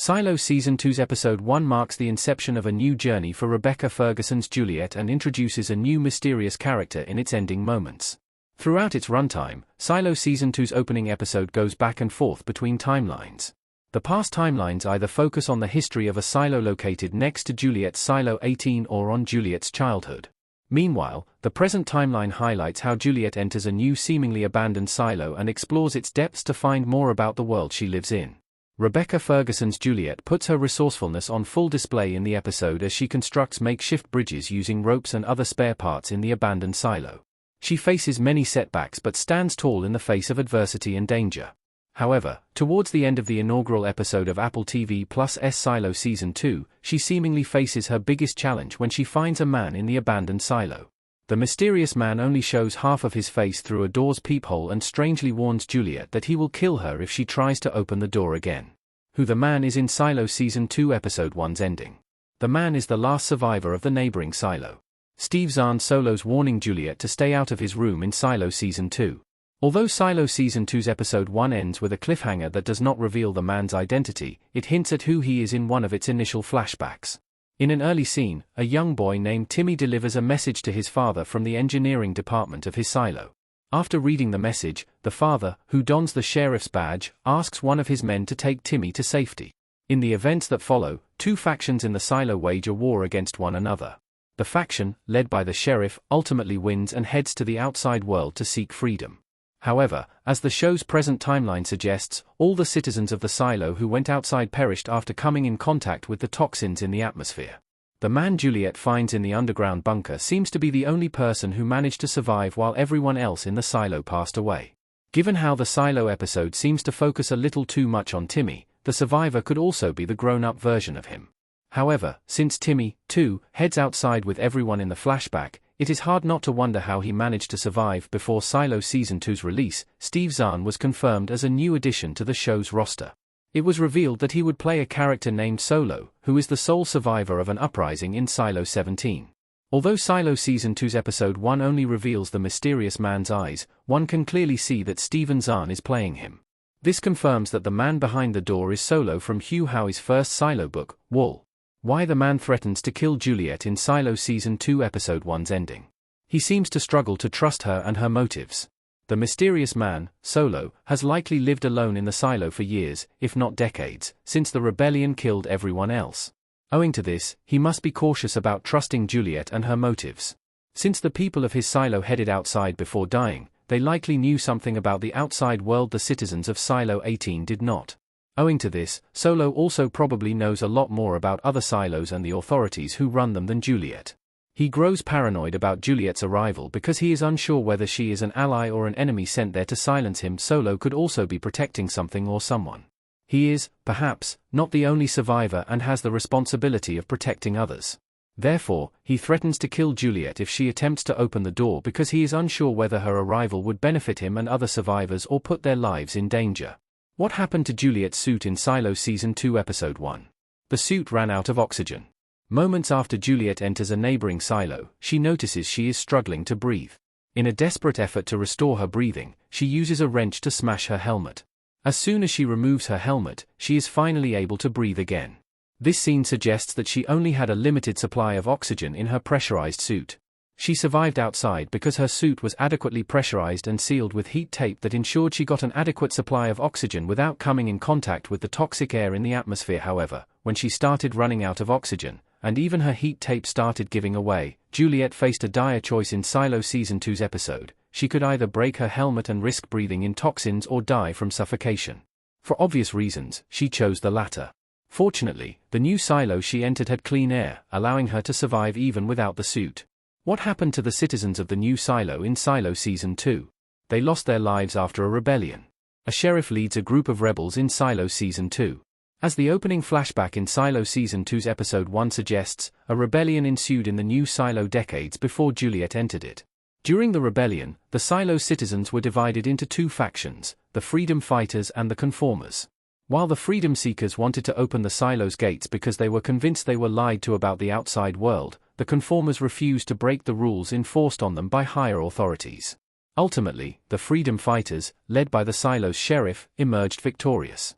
Silo Season 2's Episode 1 marks the inception of a new journey for Rebecca Ferguson's Juliet and introduces a new mysterious character in its ending moments. Throughout its runtime, Silo Season 2's opening episode goes back and forth between timelines. The past timelines either focus on the history of a silo located next to Juliet's Silo 18 or on Juliet's childhood. Meanwhile, the present timeline highlights how Juliet enters a new seemingly abandoned silo and explores its depths to find more about the world she lives in. Rebecca Ferguson's Juliet puts her resourcefulness on full display in the episode as she constructs makeshift bridges using ropes and other spare parts in the abandoned silo. She faces many setbacks but stands tall in the face of adversity and danger. However, towards the end of the inaugural episode of Apple TV+'s Silo Season 2, she seemingly faces her biggest challenge when she finds a man in the abandoned silo. The mysterious man only shows half of his face through a door's peephole and strangely warns Juliet that he will kill her if she tries to open the door again. Who the man is in Silo Season 2 Episode 1's ending. The man is the last survivor of the neighboring silo. Steve Zahn solos warning Juliet to stay out of his room in Silo Season 2. Although Silo Season 2's Episode 1 ends with a cliffhanger that does not reveal the man's identity, it hints at who he is in one of its initial flashbacks. In an early scene, a young boy named Timmy delivers a message to his father from the engineering department of his silo. After reading the message, the father, who dons the sheriff's badge, asks one of his men to take Timmy to safety. In the events that follow, two factions in the silo wage a war against one another. The faction, led by the sheriff, ultimately wins and heads to the outside world to seek freedom. However, as the show's present timeline suggests, all the citizens of the silo who went outside perished after coming in contact with the toxins in the atmosphere. The man Juliet finds in the underground bunker seems to be the only person who managed to survive while everyone else in the silo passed away. Given how the silo episode seems to focus a little too much on Timmy, the survivor could also be the grown-up version of him. However, since Timmy, too, heads outside with everyone in the flashback, it is hard not to wonder how he managed to survive. Before Silo Season 2's release, Steve Zahn was confirmed as a new addition to the show's roster. It was revealed that he would play a character named Solo, who is the sole survivor of an uprising in Silo 17. Although Silo Season 2's Episode 1 only reveals the mysterious man's eyes, one can clearly see that Steven Zahn is playing him. This confirms that the man behind the door is Solo from Hugh Howey's first Silo book, Wall. Why the man threatens to kill Juliet in Silo Season 2 Episode 1's ending. He seems to struggle to trust her and her motives. The mysterious man, Solo, has likely lived alone in the silo for years, if not decades, since the rebellion killed everyone else. Owing to this, he must be cautious about trusting Juliet and her motives. Since the people of his silo headed outside before dying, they likely knew something about the outside world the citizens of Silo 18 did not. Owing to this, Solo also probably knows a lot more about other silos and the authorities who run them than Juliet. He grows paranoid about Juliet's arrival because he is unsure whether she is an ally or an enemy sent there to silence him. Solo could also be protecting something or someone. He is, perhaps, not the only survivor and has the responsibility of protecting others. Therefore, he threatens to kill Juliet if she attempts to open the door because he is unsure whether her arrival would benefit him and other survivors or put their lives in danger. What happened to Juliet's suit in Silo Season 2 Episode 1? The suit ran out of oxygen. Moments after Juliet enters a neighboring silo, she notices she is struggling to breathe. In a desperate effort to restore her breathing, she uses a wrench to smash her helmet. As soon as she removes her helmet, she is finally able to breathe again. This scene suggests that she only had a limited supply of oxygen in her pressurized suit. She survived outside because her suit was adequately pressurized and sealed with heat tape that ensured she got an adequate supply of oxygen without coming in contact with the toxic air in the atmosphere. However, when she started running out of oxygen, and even her heat tape started giving away, Juliet faced a dire choice in Silo Season 2's episode. She could either break her helmet and risk breathing in toxins or die from suffocation. For obvious reasons, she chose the latter. Fortunately, the new silo she entered had clean air, allowing her to survive even without the suit. What happened to the citizens of the new silo in Silo Season 2? They lost their lives after a rebellion. A sheriff leads a group of rebels in Silo Season 2. As the opening flashback in Silo Season 2's Episode 1 suggests, a rebellion ensued in the new silo decades before Juliet entered it. During the rebellion, the silo citizens were divided into two factions, the freedom fighters and the conformers. While the freedom seekers wanted to open the silo's gates because they were convinced they were lied to about the outside world, the conformers refused to break the rules enforced on them by higher authorities. Ultimately, the freedom fighters, led by the silo's sheriff, emerged victorious.